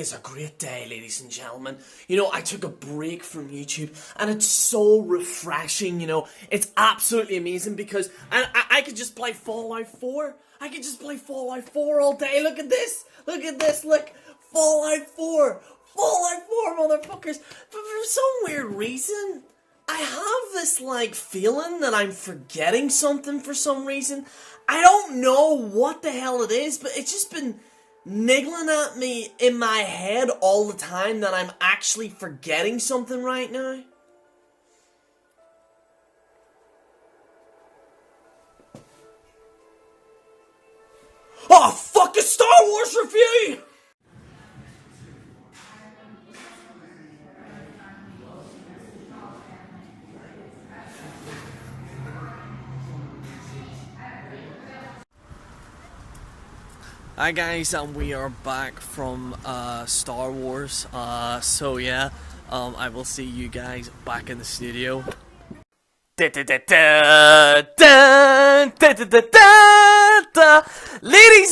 is a great day, ladies and gentlemen. You know, I took a break from YouTube, and it's so refreshing, you know. It's absolutely amazing because I could just play Fallout 4. I could just play Fallout 4 all day. Look at this. Look at this. Look. Fallout 4. Fallout 4, motherfuckers. But for some weird reason, I have this, like, feeling that I'm forgetting something for some reason. I don't know what the hell it is, but it's just been niggling at me in my head all the time that I'm actually forgetting something right now. Oh, fuck a Star Wars review! Hi guys, and we are back from Star Wars. So yeah, I will see you guys back in the studio. Ladies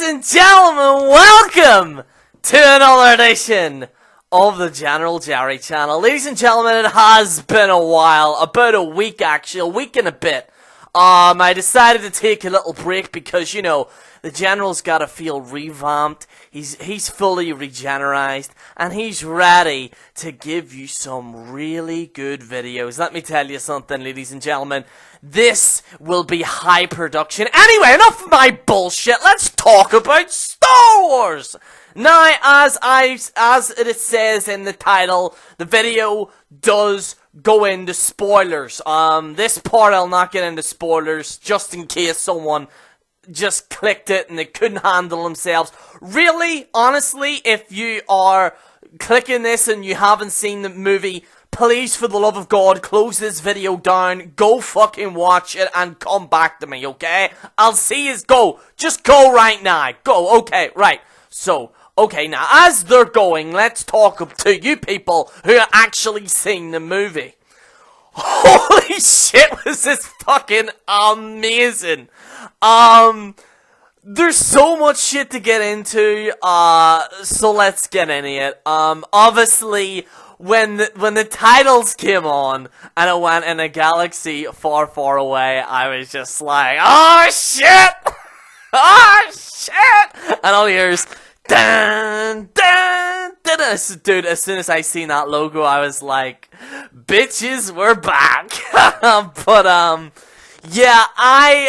and gentlemen, welcome to another edition of the General Jerry channel. Ladies and gentlemen, it has been a while, about a week actually, a week and a bit. I decided to take a little break because, you know, the General's gotta feel revamped, he's fully regenerized, and he's ready to give you some really good videos. Let me tell you something, ladies and gentlemen, this will be high production. Anyway, enough of my bullshit, let's talk about Star Wars! Now, as it says in the title, the video does go into spoilers. This part I'll not get into spoilers, just in case someone just clicked it and they couldn't handle themselves. Really, honestly, if you are clicking this and you haven't seen the movie, please, for the love of God, close this video down, go fucking watch it, and come back to me, okay? I'll see you go. Just go right now. Go, okay, right. So, okay, now, as they're going, let's talk to you people who are actually seeing the movie. Holy shit, was this fucking amazing. There's so much shit to get into, so let's get into it. Obviously, when the titles came on, and it went in a galaxy far, far away, I was just like, oh shit! Oh shit! And all you hear is, dun, dun, dun, dun. Dude, as soon as I seen that logo, I was like, bitches, we're back. But, yeah, I,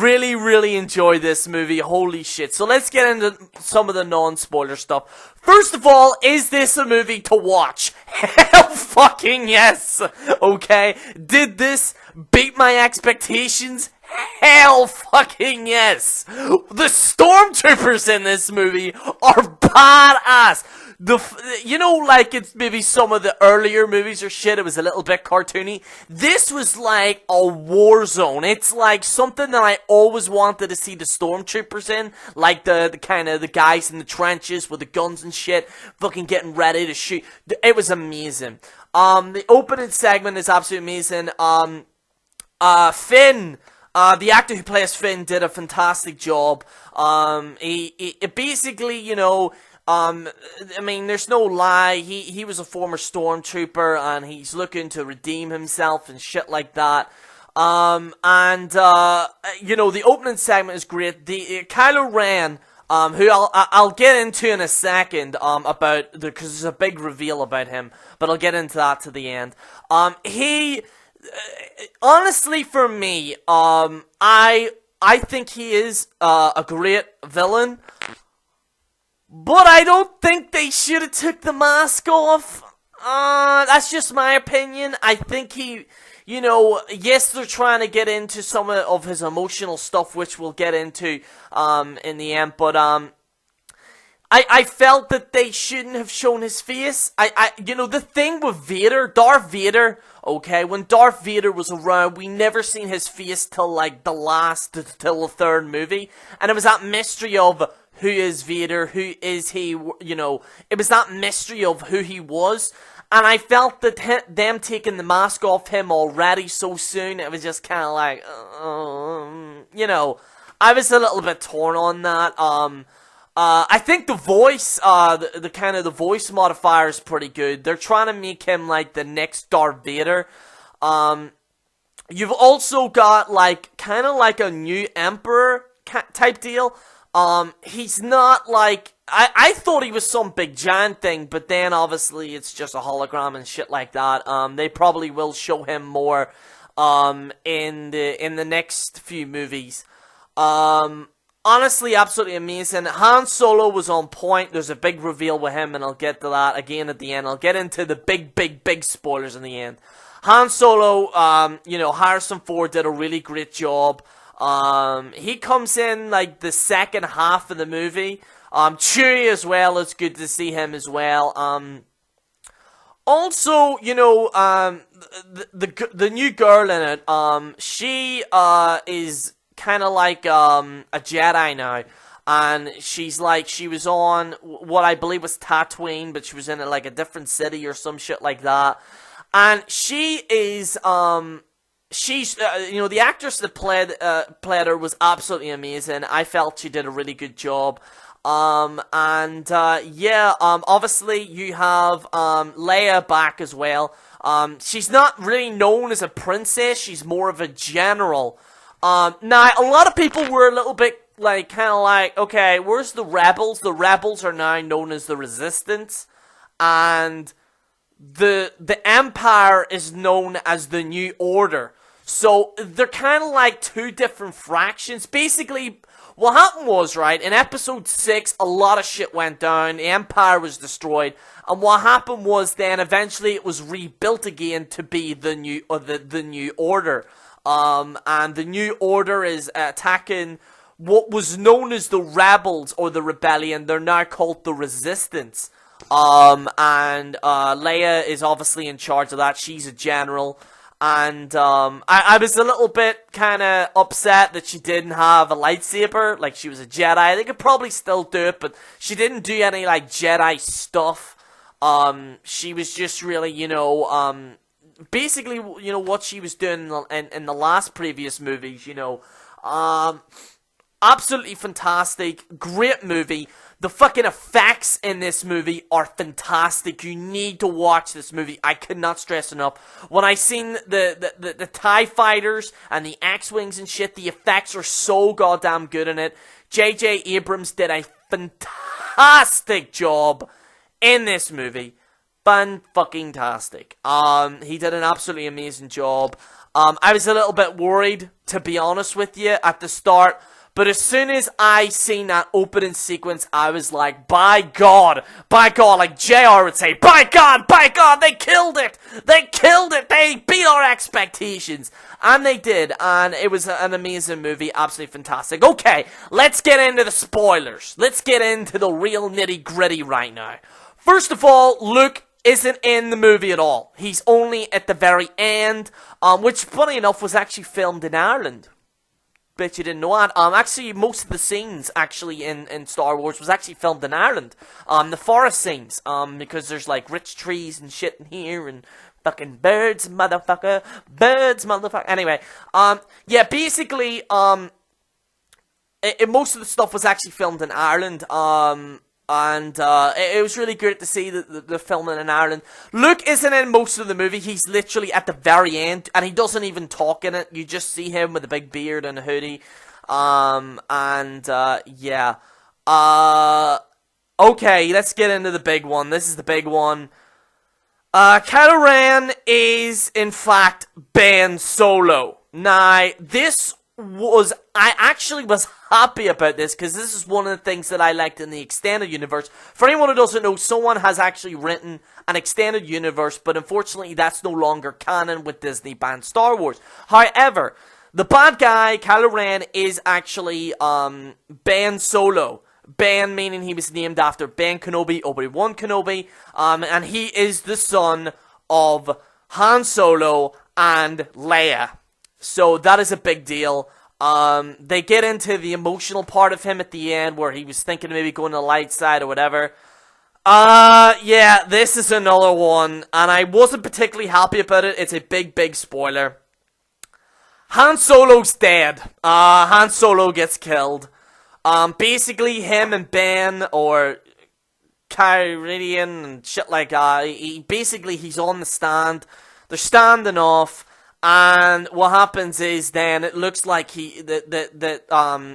really, really enjoy this movie. Holy shit. So let's get into some of the non-spoiler stuff. First of all, is this a movie to watch? Hell fucking yes! Okay? Did this beat my expectations? Hell fucking yes! The stormtroopers in this movie are badass! You know, like, it's maybe some of the earlier movies or shit, it was a little bit cartoony. This was like a war zone. It's like something that I always wanted to see the stormtroopers in. Like the kind of the guys in the trenches with the guns and shit, fucking getting ready to shoot. It was amazing. The opening segment is absolutely amazing. Finn, the actor who plays Finn did a fantastic job. He basically, you know, I mean, there's no lie, he was a former stormtrooper, and he's looking to redeem himself and shit like that. You know, the opening segment is great. Kylo Ren, who I'll get into in a second, because there's a big reveal about him, but I'll get into that to the end. Honestly, for me, I think he is, a great villain. But I don't think they should have took the mask off. That's just my opinion. I think he, you know, yes, they're trying to get into some of his emotional stuff, which we'll get into, in the end, but, I felt that they shouldn't have shown his face. You know, the thing with Vader, Darth Vader, okay, when Darth Vader was around, we never seen his face till, like, till the third movie, and it was that mystery of who is Vader, who is he, you know, it was that mystery of who he was, and I felt that them taking the mask off him already so soon, it was just kind of like, you know, I was a little bit torn on that. I think the voice, the kind of the voice modifier is pretty good. They're trying to make him like the next Darth Vader. You've also got like kind of like a new Emperor type deal. He's not like I thought he was some big giant thing, but then obviously it's just a hologram and shit like that. They probably will show him more in the next few movies. Honestly, absolutely amazing. Han Solo was on point. There's a big reveal with him, and I'll get to that again at the end. I'll get into the big spoilers in the end. Han Solo, Harrison Ford did a really great job. He comes in like the second half of the movie. Chewie as well. It's good to see him as well. Also, the new girl in it. She is kind of like a Jedi now, and she was on what I believe was Tatooine, but she was in like a different city or some shit like that. And she is the actress that played her was absolutely amazing. I felt she did a really good job. Obviously you have Leia back as well. She's not really known as a princess. She's more of a general. Now, a lot of people were a little bit okay, where's the rebels? The rebels are now known as the Resistance, and the Empire is known as the New Order. So they're kind of like two different fractions. Basically, what happened was, right, in episode 6, a lot of shit went down. The Empire was destroyed, and what happened was then eventually it was rebuilt again to be the New Order. And the New Order is attacking what was known as the Rebels or the Rebellion. They're now called the Resistance. Leia is obviously in charge of that. She's a general. And I was a little bit kind of upset that she didn't have a lightsaber. Like, she was a Jedi. They could probably still do it, but she didn't do any, like, Jedi stuff. She was just really, basically, what she was doing in the last previous movies, absolutely fantastic, great movie. The fucking effects in this movie are fantastic. You need to watch this movie. I could not stress enough. When I seen the TIE fighters and the X-Wings and shit, the effects are so goddamn good in it. J.J. Abrams did a fantastic job in this movie. Fan-fucking-tastic. He did an absolutely amazing job. I was a little bit worried, to be honest with you, at the start. But as soon as I seen that opening sequence, I was like, by God, like JR would say, by God, they killed it! They beat our expectations! And they did, and it was an amazing movie, absolutely fantastic. Okay, let's get into the spoilers. Let's get into the real nitty-gritty right now. First of all, Luke isn't in the movie at all. He's only at the very end, which, funny enough, was actually filmed in Ireland. Bet you didn't know that. Actually, most of the scenes, actually, in Star Wars was actually filmed in Ireland. The forest scenes, because there's, like, rich trees and shit in here, and fucking birds, motherfucker. Anyway, basically, most of the stuff was actually filmed in Ireland, it was really great to see the filming in Ireland. Luke isn't in most of the movie. He's literally at the very end, and he doesn't even talk in it. You just see him with a big beard and a hoodie. Okay, let's get into the big one. This is the big one. Kylo Ren is, in fact, Ben Solo. Now, I actually was happy about this, because this is one of the things that I liked in the extended universe. For anyone who doesn't know, someone has actually written an extended universe, but unfortunately that's no longer canon with Disney banned Star Wars. However, the bad guy, Kylo Ren, is actually Ben Solo. Ben meaning he was named after Ben Kenobi, Obi-Wan Kenobi, and he is the son of Han Solo and Leia. So that is a big deal. They get into the emotional part of him at the end, where he was thinking maybe going to the light side or whatever. This is another one, and I wasn't particularly happy about it. It's a big spoiler. Han Solo's dead. Han Solo gets killed. Basically, him and Ben, or Kyridian and shit like that, he's on the stand, they're standing off, and what happens is then it looks like the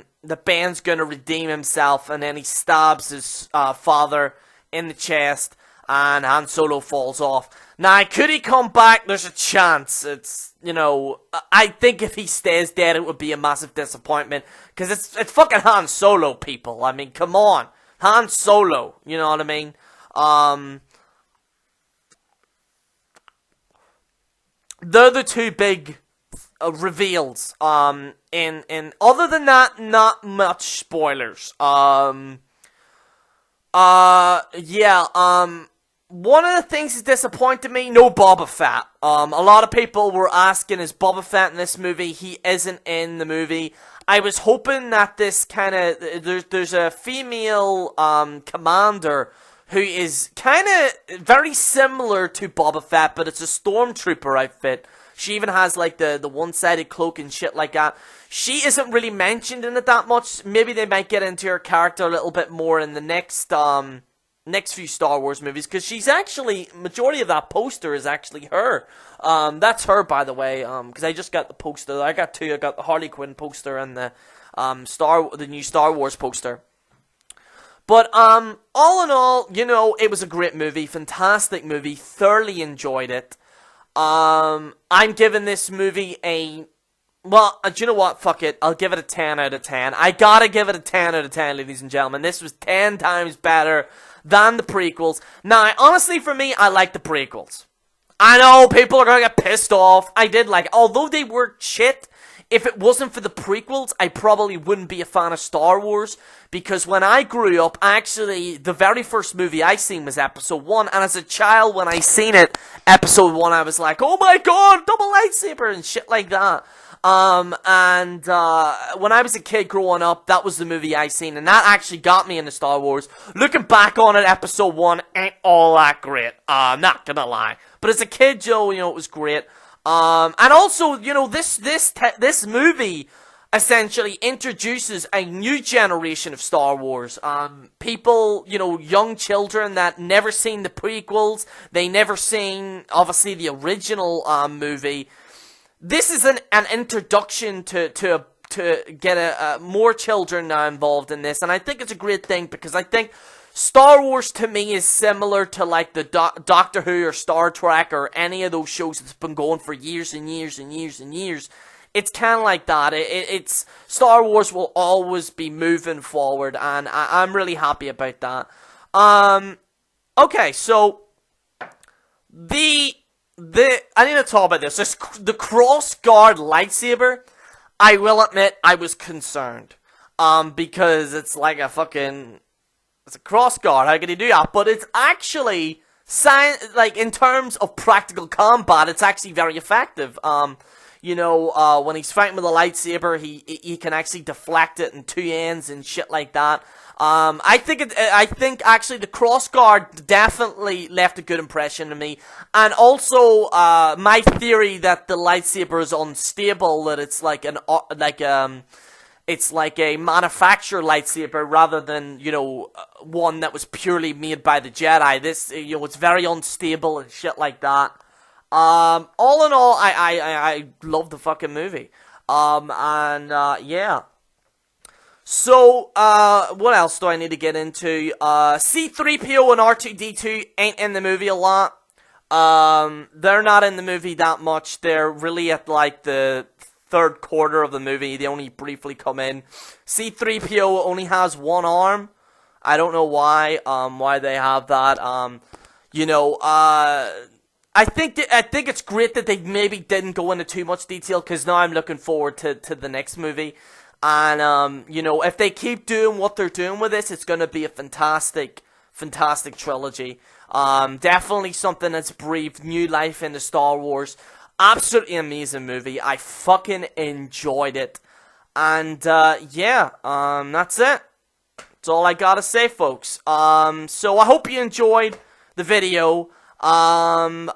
Ben's gonna redeem himself, and then he stabs his father in the chest, and Han Solo falls off. Now, could he come back? There's a chance. It's, I think if he stays dead, it would be a massive disappointment, because it's fucking Han Solo, people. I mean, come on. Han Solo, you know what I mean? They're the two big reveals. In other than that, not much spoilers. One of the things that disappointed me, no Boba Fett. A lot of people were asking, is Boba Fett in this movie? He isn't in the movie. I was hoping that this kind of, there's a female, commander who is kind of very similar to Boba Fett, but it's a stormtrooper outfit. She even has, like, the one-sided cloak and shit like that. She isn't really mentioned in it that much. Maybe they might get into her character a little bit more in the next few Star Wars movies, because she's actually, majority of that poster is actually her. That's her, by the way, because I just got the poster. I got two. I got the Harley Quinn poster and the new Star Wars poster. But, all in all, it was a great movie, fantastic movie, thoroughly enjoyed it. I'm giving this movie do you know what? Fuck it. I'll give it a 10 out of 10. I gotta give it a 10 out of 10, ladies and gentlemen. This was 10 times better than the prequels. Now, honestly, for me, I like the prequels. I know people are gonna get pissed off. I did like it. Although they were shit, if it wasn't for the prequels, I probably wouldn't be a fan of Star Wars, because when I grew up, actually, the very first movie I seen was Episode 1, and as a child, when I seen it, Episode 1, I was like, oh my god, double lightsaber, and shit like that. When I was a kid growing up, that was the movie I seen, and that actually got me into Star Wars. Looking back on it, Episode 1 ain't all that great, not gonna lie. But as a kid, Joe, it was great. And also, this movie essentially introduces a new generation of Star Wars. People, young children that never seen the prequels, they never seen, obviously, the original, movie. This is an introduction to get more children now involved in this, and I think it's a great thing, because I think Star Wars to me is similar to like the Doctor Who or Star Trek or any of those shows that's been going for years and years and years and years. It's kind of like that. It's Star Wars will always be moving forward, and I'm really happy about that. Okay, so I need to talk about this. The cross-guard lightsaber, I will admit I was concerned. Because it's like it's a cross-guard, how can he do that? But it's actually, in terms of practical combat, it's actually very effective. When he's fighting with a lightsaber, he can actually deflect it in two ends and shit like that. I think actually the crossguard definitely left a good impression on me, and also my theory that the lightsaber is unstable, that it's it's like a manufactured lightsaber rather than one that was purely made by the Jedi. This it's very unstable and shit like that. All in all, I love the fucking movie. Yeah. So, what else do I need to get into? C-3PO and R2-D2 ain't in the movie a lot. They're not in the movie that much. They're really at, like, the third quarter of the movie. They only briefly come in. C-3PO only has one arm. I don't know why they have that. I think it's great that they maybe didn't go into too much detail, because now I'm looking forward to the next movie. And, if they keep doing what they're doing with this, it's going to be a fantastic, fantastic trilogy. Definitely something that's breathed new life into Star Wars. Absolutely amazing movie. I fucking enjoyed it. And, that's it. That's all I gotta say, folks. So I hope you enjoyed the video. Anywho,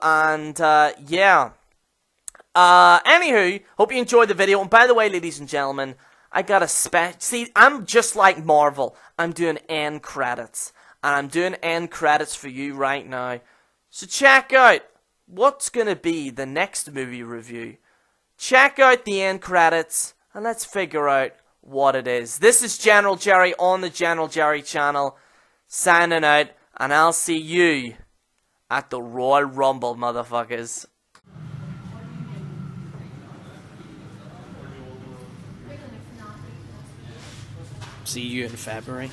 hope you enjoyed the video. And by the way, ladies and gentlemen, I got a see, I'm just like Marvel. I'm doing end credits. And I'm doing end credits for you right now. So check out what's going to be the next movie review. Check out the end credits, and let's figure out what it is. This is General Jerry on the General Jerry channel, signing out, and I'll see you at the Royal Rumble, motherfuckers. See you in February.